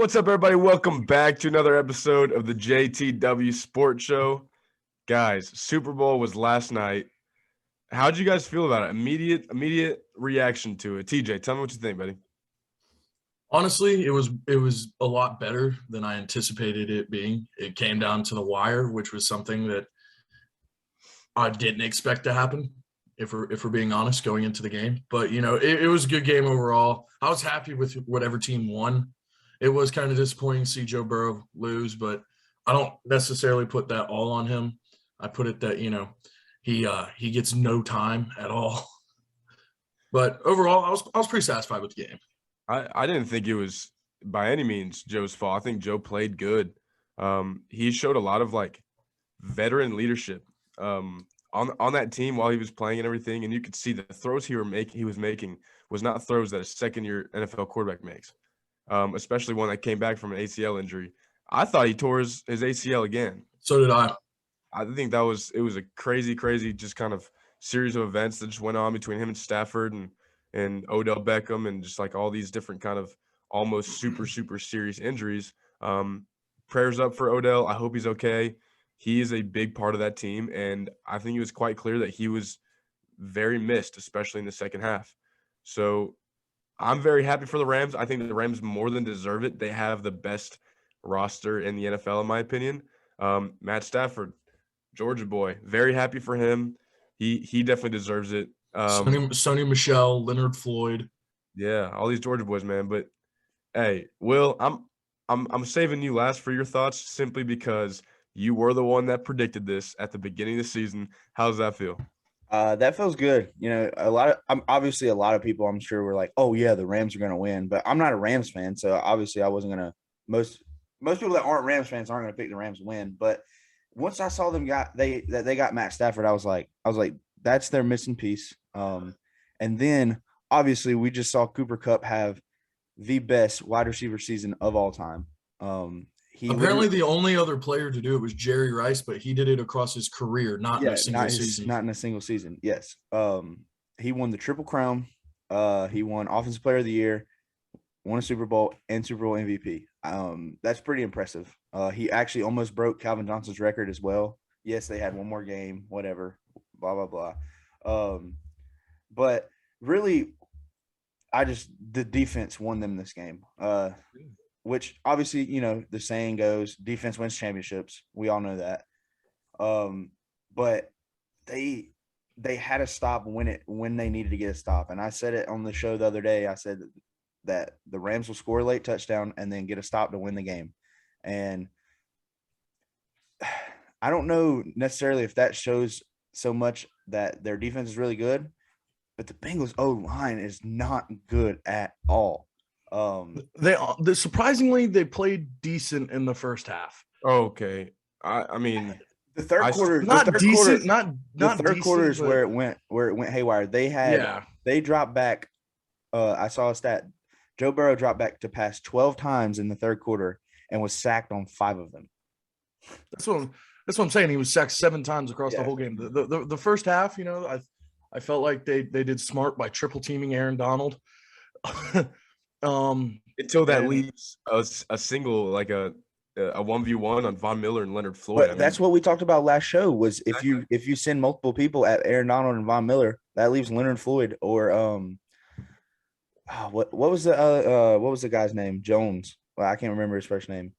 What's up, everybody? Welcome back to another episode of the JTW Sports Show. Guys, Super Bowl was last night. How'd you guys feel about it? Immediate reaction to it. TJ, tell me what you think, buddy. Honestly, it was a lot better than I anticipated it being. It came down to the wire, which was something that I didn't expect to happen, if we're being honest, going into the game. But it was a good game overall. I was happy with whatever team won. It was kind of disappointing to see Joe Burrow lose, but I don't necessarily put that all on him. I put it that he gets no time at all. But overall, I was pretty satisfied with the game. I didn't think it was by any means Joe's fault. I think Joe played good. He showed a lot of veteran leadership on that team while he was playing and everything, and you could see the throws he was making was not throws that a second-year NFL quarterback makes. Especially one that came back from an ACL injury. I thought he tore his ACL again. So did I. I think it was a crazy just kind of series of events that just went on between him and Stafford and Odell Beckham and just all these different kind of almost super serious injuries. Prayers up for Odell. I hope he's okay. He is a big part of that team, and I think it was quite clear that he was very missed, especially in the second half. So I'm very happy for the Rams. I think the Rams more than deserve it. They have the best roster in the NFL, in my opinion. Matt Stafford, Georgia boy, very happy for him. He definitely deserves it. Sony Michel, Leonard Floyd. Yeah, all these Georgia boys, man. But hey, Will, I'm saving you last for your thoughts simply because you were the one that predicted this at the beginning of the season. How does that feel? That feels good. Obviously a lot of people I'm sure were like, "Oh yeah, the Rams are going to win," but I'm not a Rams fan, so obviously I wasn't going to. Most people that aren't Rams fans aren't going to pick the Rams to win. But once I saw them got Matt Stafford, I was like, that's their missing piece. And then obviously we just saw Cooper Kupp have the best wide receiver season of all time. Apparently, the only other player to do it was Jerry Rice, but he did it across his career, not in a single season. Not in a single season. Yes. He won the Triple Crown. He won Offensive Player of the Year, won a Super Bowl, and Super Bowl MVP. That's pretty impressive. He actually almost broke Calvin Johnson's record as well. Yes, they had one more game, whatever, blah, blah, blah. But really, the defense won them this game. Which obviously, the saying goes, defense wins championships. We all know that. But they had to stop when they needed to get a stop. And I said it on the show the other day. I said that the Rams will score a late touchdown and then get a stop to win the game. And I don't know necessarily if that shows so much that their defense is really good, but the Bengals O-line is not good at all. They surprisingly they played decent in the first half. Okay, I mean the third quarter, not decent, the third quarter is where it went haywire. They dropped back. I saw a stat. Joe Burrow dropped back to pass 12 times in the third quarter and was sacked on 5 of them. That's what I'm saying. He was sacked 7 times across the whole game. The first half, I felt like they did smart by triple teaming Aaron Donald. Until that leaves a single a 1v1 on Von Miller and Leonard Floyd. But that's what we talked about last show was if you send multiple people at Aaron Donald and Von Miller, that leaves Leonard Floyd or what was the guy's name? Jones. Well, I can't remember his first name.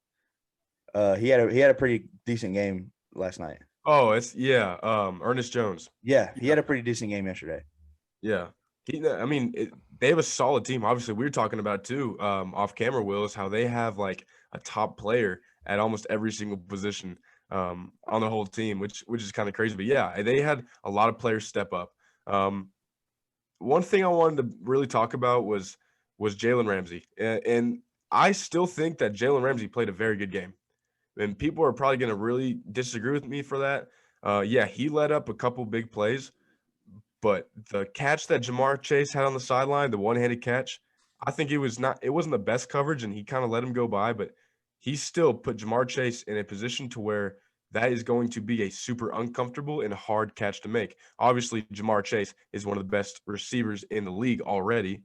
He had a pretty decent game last night. Oh, Ernest Jones. Yeah, he had a pretty decent game yesterday. Yeah. They have a solid team. Obviously, we were talking about too, off camera, Will, is how they have a top player at almost every single position on the whole team, which is kind of crazy. But yeah, they had a lot of players step up. One thing I wanted to really talk about was Jalen Ramsey, and I still think that Jalen Ramsey played a very good game. And people are probably going to really disagree with me for that. He led up a couple big plays. But the catch that Jamar Chase had on the sideline, the one-handed catch, I think it wasn't the best coverage, and he kind of let him go by, but he still put Jamar Chase in a position to where that is going to be a super uncomfortable and hard catch to make. Obviously, Jamar Chase is one of the best receivers in the league already,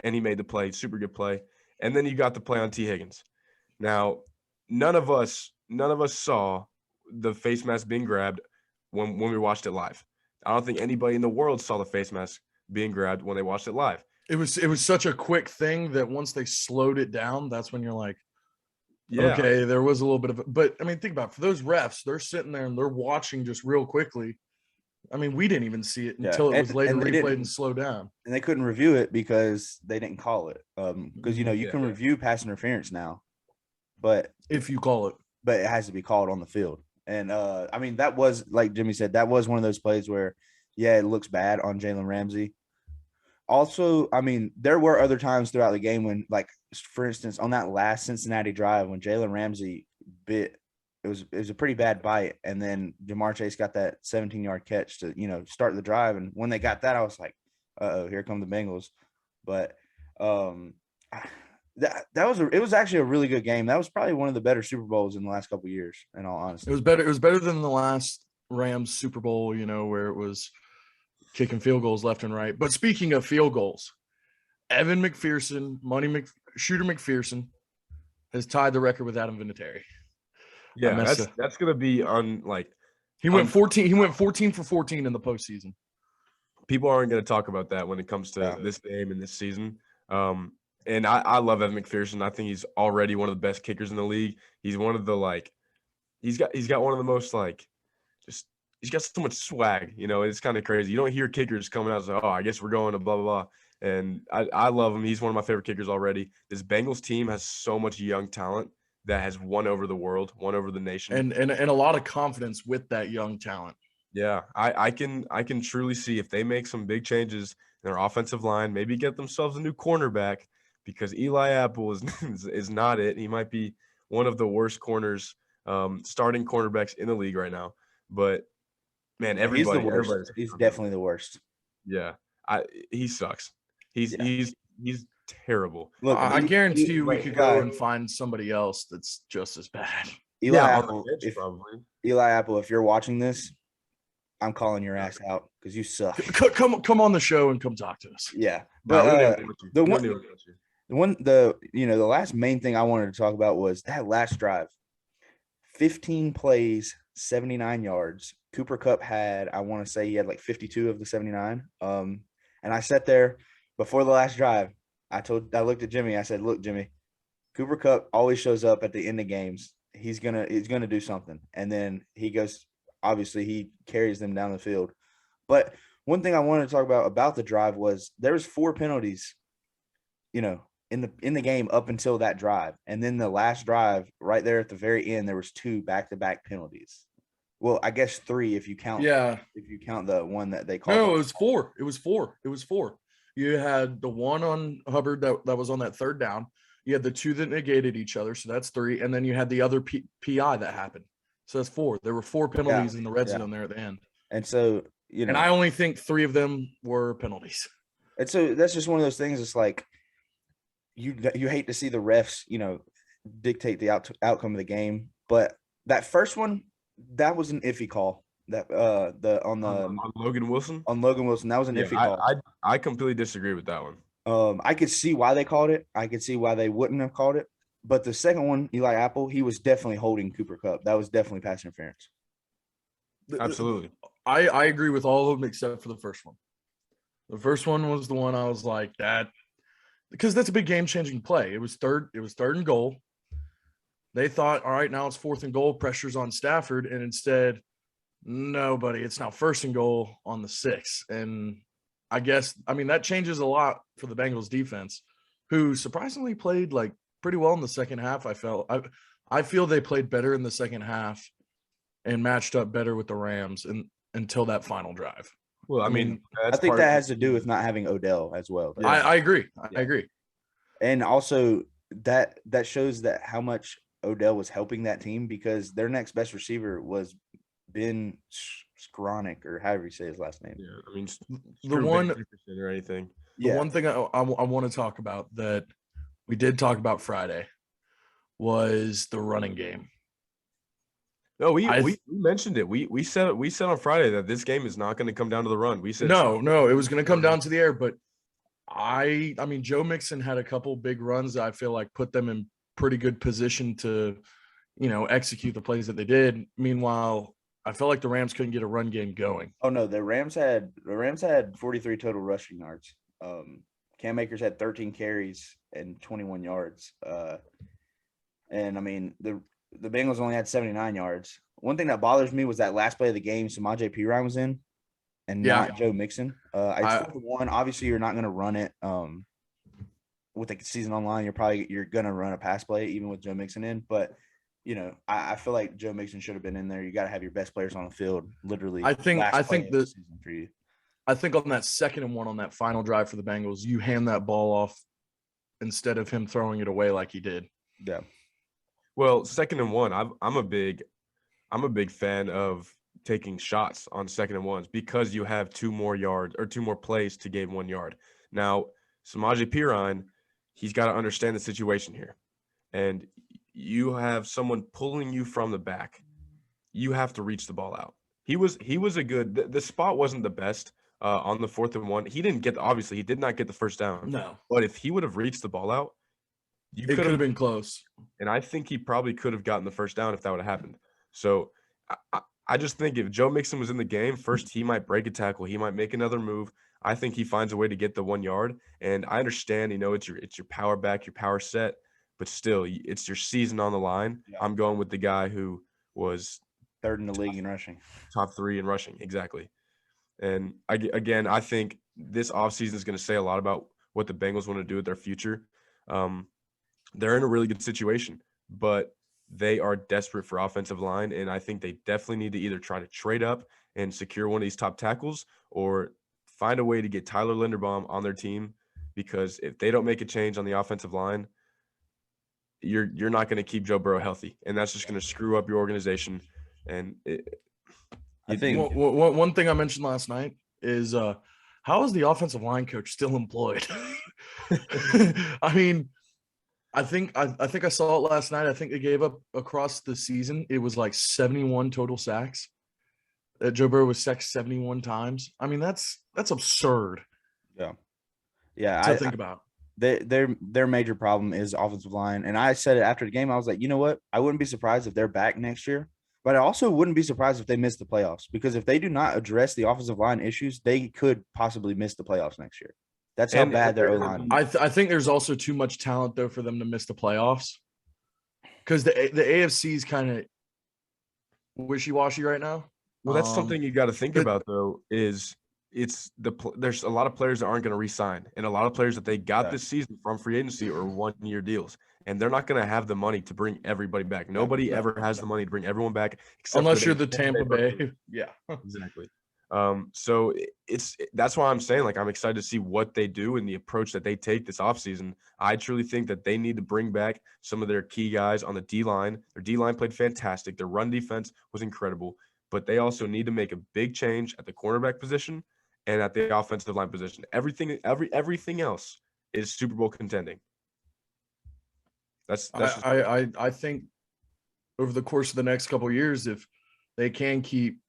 and he made the play, super good play. And then you got the play on T. Higgins. Now, none of us saw the face mask being grabbed when we watched it live. I don't think anybody in the world saw the face mask being grabbed when they watched it live. It was such a quick thing that once they slowed it down, that's when you're like, Yeah. okay, there was a little bit of, but I mean, think about it. For those refs, they're sitting there and they're watching just real quickly. I mean, we didn't even see it until it was later replayed and slowed down. And they couldn't review it because they didn't call it. Because you can review pass interference now, but if you call it, but it has to be called on the field. And I mean, that was, like Jimmy said, that was one of those plays where, yeah, it looks bad on Jalen Ramsey. Also, I mean, there were other times throughout the game when, like, for instance, on that last Cincinnati drive when Jalen Ramsey bit, it was a pretty bad bite, and then Jamar Chase got that 17-yard catch to start the drive. And when they got that, I was like, uh-oh, here come the Bengals. But it was actually a really good game. That was probably one of the better Super Bowls in the last couple of years, in all honesty. It was better than the last Rams Super Bowl, where it was kicking field goals left and right. But speaking of field goals, Evan McPherson, Shooter McPherson, has tied the record with Adam Vinatieri. Yeah, that's gonna be he went 14. He went 14 for 14 in the postseason. People aren't gonna talk about that when it comes to this game and this season. And I love Evan McPherson. I think he's already one of the best kickers in the league. He's one of the he's got one of the most he's got so much swag. It's kind of crazy. You don't hear kickers coming out and say, "Oh, I guess we're going to blah blah blah." And I love him. He's one of my favorite kickers already. This Bengals team has so much young talent that has won over the world, won over the nation, and a lot of confidence with that young talent. Yeah, I can truly see if they make some big changes in their offensive line, maybe get themselves a new cornerback, because Eli Apple is not it. He might be one of the worst corners, starting cornerbacks in the league right now. But man, he's the worst. He's definitely the worst. Yeah, he sucks. He's terrible. Look, I guarantee you, we could go and find somebody else that's just as bad. Eli Apple, Eli Apple, if you're watching this, I'm calling your ass out because you suck. Come on the show and come talk to us. Yeah, but the last main thing I wanted to talk about was that last drive. 15 plays, 79 yards. Cooper Kupp had, I want to say he had like 52 of the 79. And I sat there before the last drive. I looked at Jimmy. I said, "Look, Jimmy, Cooper Kupp always shows up at the end of games. He's gonna do something." And then he goes. Obviously, he carries them down the field. But one thing I wanted to talk about the drive was there was 4 penalties, in the game up until that drive, and then the last drive right there at the very end, there was 2 back-to-back penalties. Well, I guess 3 if you count. Yeah. If you count the one that they called. No, it was 4. It was 4. You had the one on Hubbard that was on that third down. You had the 2 that negated each other, so that's 3, and then you had the other PI that happened. So that's 4. There were 4 penalties in the red zone there at the end. And so, and I only think 3 of them were penalties. And so that's just one of those things. It's like you hate to see the refs, dictate the outcome of the game. But that first one, that was an iffy call. That on Logan Wilson. On Logan Wilson, that was an iffy call. I completely disagree with that one. I could see why they called it. I could see why they wouldn't have called it. But the second one, Eli Apple, he was definitely holding Cooper Kupp. That was definitely pass interference. Absolutely. I agree with all of them except for the first one. The first one was the one I was like, that, because that's a big game-changing play. It was third and goal. They thought, all right, now it's 4th and goal, pressure's on Stafford, and instead, no, buddy, it's now 1st and goal on the 6. And I guess, that changes a lot for the Bengals defense, who surprisingly played pretty well in the second half. I feel they played better in the second half and matched up better with the Rams until that final drive. Well, I think that has to do with not having Odell as well. Yeah. I agree. I agree. And also that shows that how much Odell was helping that team, because their next best receiver was Ben Skronik, or however you say his last name. Yeah, the one or anything. The one thing I want to talk about that we did talk about Friday was the running game. No, we mentioned it. We said on Friday that this game is not going to come down to the run. We said no, it was going to come down to the air. But I mean, Joe Mixon had a couple big runs that I feel like put them in pretty good position to, execute the plays that they did. Meanwhile, I felt like the Rams couldn't get a run game going. Oh no, the Rams had 43 total rushing yards. Cam Akers had 13 carries and 21 yards. And I mean the Bengals only had 79 yards. One thing that bothers me was that last play of the game, Samaje Perine was in, and not Joe Mixon. It's 4-1. Obviously, you're not going to run it. With the season online, you're going to run a pass play even with Joe Mixon in. But I feel like Joe Mixon should have been in there. You got to have your best players on the field. Literally, I think the season for you. I think on that 2nd and 1 on that final drive for the Bengals, you hand that ball off instead of him throwing it away like he did. Yeah. Well, 2nd and 1, I'm a big fan of taking shots on 2nd and 1s because you have 2 more yards or 2 more plays to gain 1 yard. Now, Samaje Perine, he's got to understand the situation here. And you have someone pulling you from the back. You have to reach the ball out. He was a good – the spot wasn't the best on the 4th and 1. He did not get the first down. No. But if he would have reached the ball out, it could have been close. And I think he probably could have gotten the first down if that would have happened. So I just think if Joe Mixon was in the game, first he might break a tackle. He might make another move. I think he finds a way to get the 1 yard. And I understand, it's your power back, your power set, but still, it's your season on the line. Yeah. I'm going with the guy who was 3rd in the league in rushing. Top 3 in rushing, exactly. And I think this offseason is going to say a lot about what the Bengals want to do with their future. They're in a really good situation, but they are desperate for offensive line, and I think they definitely need to either try to trade up and secure one of these top tackles or find a way to get Tyler Linderbaum on their team, because if they don't make a change on the offensive line, you're not going to keep Joe Burrow healthy, and that's just going to screw up your organization. And I think one thing I mentioned last night is how is the offensive line coach still employed? I mean, I think I saw it last night. I think they gave up across the season. It was like 71 total sacks. Joe Burrow was sacked 71 times. I mean, that's absurd. Yeah. To think about. Their major problem is offensive line, and I said it after the game. I was like, you know what? I wouldn't be surprised if they're back next year, but I also wouldn't be surprised if they miss the playoffs, because if they do not address the offensive line issues, they could possibly miss the playoffs next year. That's how bad their O-line is. I think there's also too much talent, though, for them to miss the playoffs, because the AFC is kind of wishy-washy right now. Well, that's something you got to think about, though, is there's a lot of players that aren't going to re-sign, and a lot of players that they got this season from free agency or 1-year deals, and they're not going to have the money to bring everybody back. Nobody ever has the money to bring everyone back, unless you're the Tampa Bay. Yeah, exactly. So that's why I'm saying, like, I'm excited to see what they do and the approach that they take this offseason. I truly think that they need to bring back some of their key guys on the D-line. Their D-line played fantastic. Their run defense was incredible, but they also need to make a big change at the cornerback position and at the offensive line position. Everything else is Super Bowl contending. I think over the course of the next couple of years, if they can keep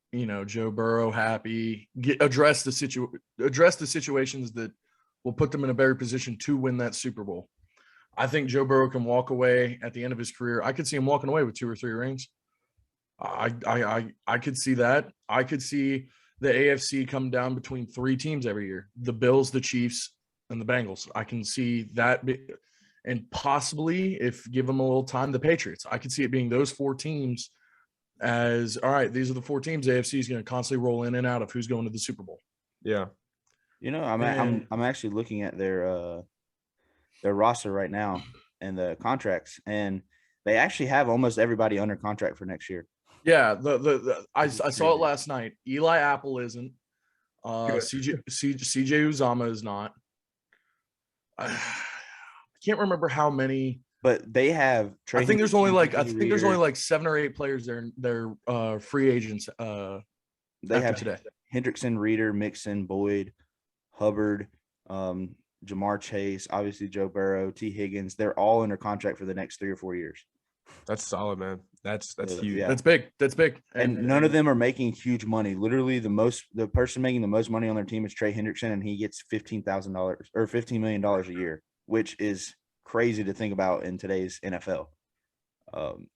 Joe Burrow happy, address the situations that will put them in a better position to win that Super Bowl, I think Joe Burrow can walk away at the end of his career. I could see him walking away with 2 or 3 rings. I could see that. I could see the AFC come down between 3 teams every year: the Bills, the Chiefs, and the Bengals. I can see that, and possibly, if give them a little time, the Patriots. I could see it being those 4 teams. As all right, these are the 4 teams AFC is going to constantly roll in and out of who's going to the Super Bowl. Yeah, I'm actually looking at their roster right now and the contracts, and they actually have almost everybody under contract for next year. Yeah, I saw it last night. Eli Apple isn't. CJ Uzama is not. I can't remember how many. But they have. I think there's only like 7 or 8 players. They're free agents. They have today. Hendrickson, Reeder, Mixon, Boyd, Hubbard, Jamar Chase, obviously Joe Burrow, T. Higgins. They're all under contract for the next 3 or 4 years. That's solid, man. That's huge. Yeah. That's big. And none of them are making huge money. Literally, the person making the most money on their team is Trey Hendrickson, and he gets $15,000 or $15 million a year, which is crazy to think about in today's NFL.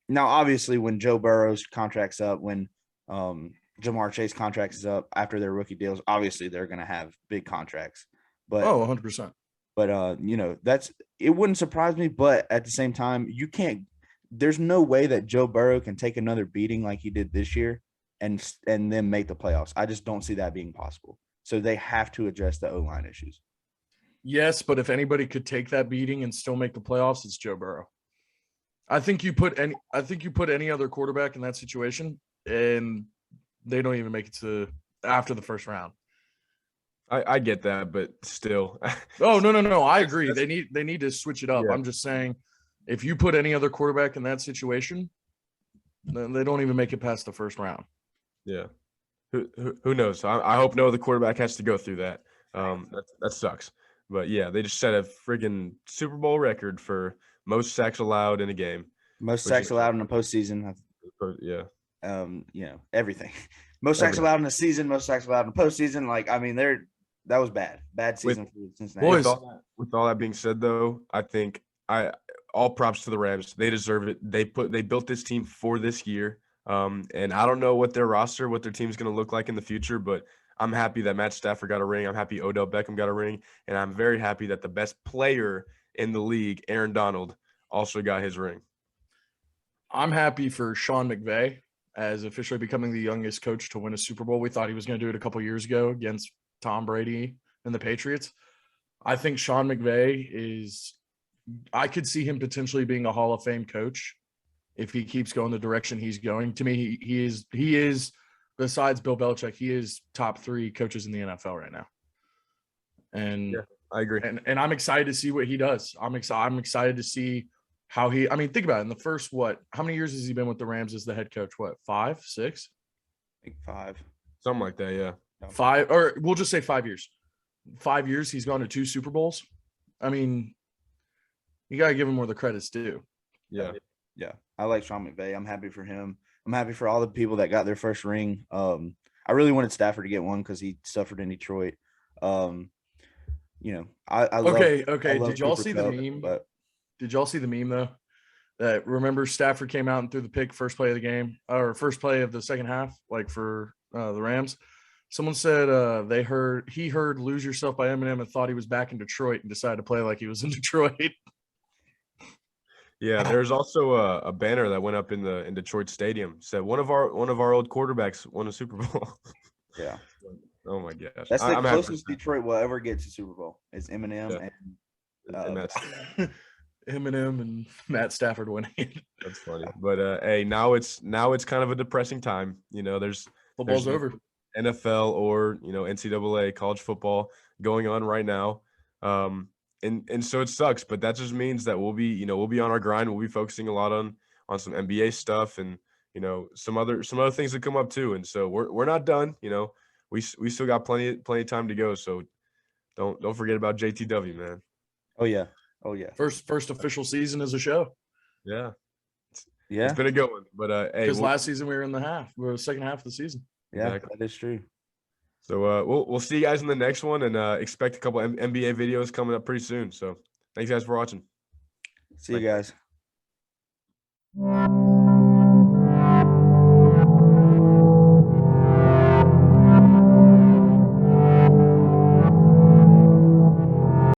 Now, obviously, when Joe Burrow's contract's up, when Jamar Chase contract is up after their rookie deals, obviously they're going to have big contracts. But 100%. But it wouldn't surprise me. But at the same time, there's no way that Joe Burrow can take another beating like he did this year and then make the playoffs. I just don't see that being possible. So they have to address the O-line issues. Yes, but if anybody could take that beating and still make the playoffs, it's Joe Burrow. I think you put any other quarterback in that situation, and they don't even make it to after the first round. I get that, but still. Oh, no. I agree. They need to switch it up. Yeah. I'm just saying, if you put any other quarterback in that situation, then they don't even make it past the first round. Yeah. Who knows? I hope no other quarterback has to go through that. That sucks. But yeah, they just set a friggin' Super Bowl record for most sacks allowed in a game. Most sacks allowed in the postseason. Yeah. Everything. Most sacks allowed in the season, most sacks allowed in the postseason. That was bad. Bad season for Cincinnati. Boys, with all that being said, though, I think all props to the Rams. They deserve it. They built this team for this year. And I don't know what their team's going to look like in the future, but I'm happy that Matt Stafford got a ring. I'm happy Odell Beckham got a ring. And I'm very happy that the best player in the league, Aaron Donald, also got his ring. I'm happy for Sean McVay as officially becoming the youngest coach to win a Super Bowl. We thought he was going to do it a couple years ago against Tom Brady and the Patriots. I think Sean McVay I could see him potentially being a Hall of Fame coach if he keeps going the direction he's going. To me, he is besides Bill Belichick, he is top 3 coaches in the NFL right now. And yeah, I agree. And I'm excited to see what he does. I'm excited to see how think about it. In the first, how many years has he been with the Rams as the head coach? 5, 6? I think 5. Something like that, yeah. 5, or we'll just say 5 years. 5 years, he's gone to 2 Super Bowls. I mean, you got to give him more the credit's due. Yeah. Yeah. I like Sean McVay. I'm happy for him. I'm happy for all the people that got their first ring. I really wanted Stafford to get one because he suffered in Detroit. I love Did y'all see the meme? But did y'all see the meme though? That remember Stafford came out and threw the pick first play of the game or first play of the second half, like for the Rams. Someone said he heard "Lose Yourself" by Eminem and thought he was back in Detroit and decided to play like he was in Detroit. Yeah, there's also a banner that went up in Detroit Stadium said one of our old quarterbacks won a Super Bowl. Yeah. Oh my gosh. That's the closest Detroit will ever get to Super Bowl. It's Eminem and Eminem and Matt Stafford winning it. That's funny. But hey, now it's kind of a depressing time. There's over. NFL or NCAA college football going on right now. And so it sucks, but that just means that we'll be on our grind. We'll be focusing a lot on some NBA stuff and some other things that come up too. And so we're not done. We still got plenty of time to go. So don't forget about JTW, man. Oh yeah. First official season as a show. Yeah. It's been a good one. But hey, because last season we were in the second half of the season. Yeah, exactly. That is true. So we'll see you guys in the next one, and expect a couple NBA videos coming up pretty soon. So thanks guys for watching. See you guys.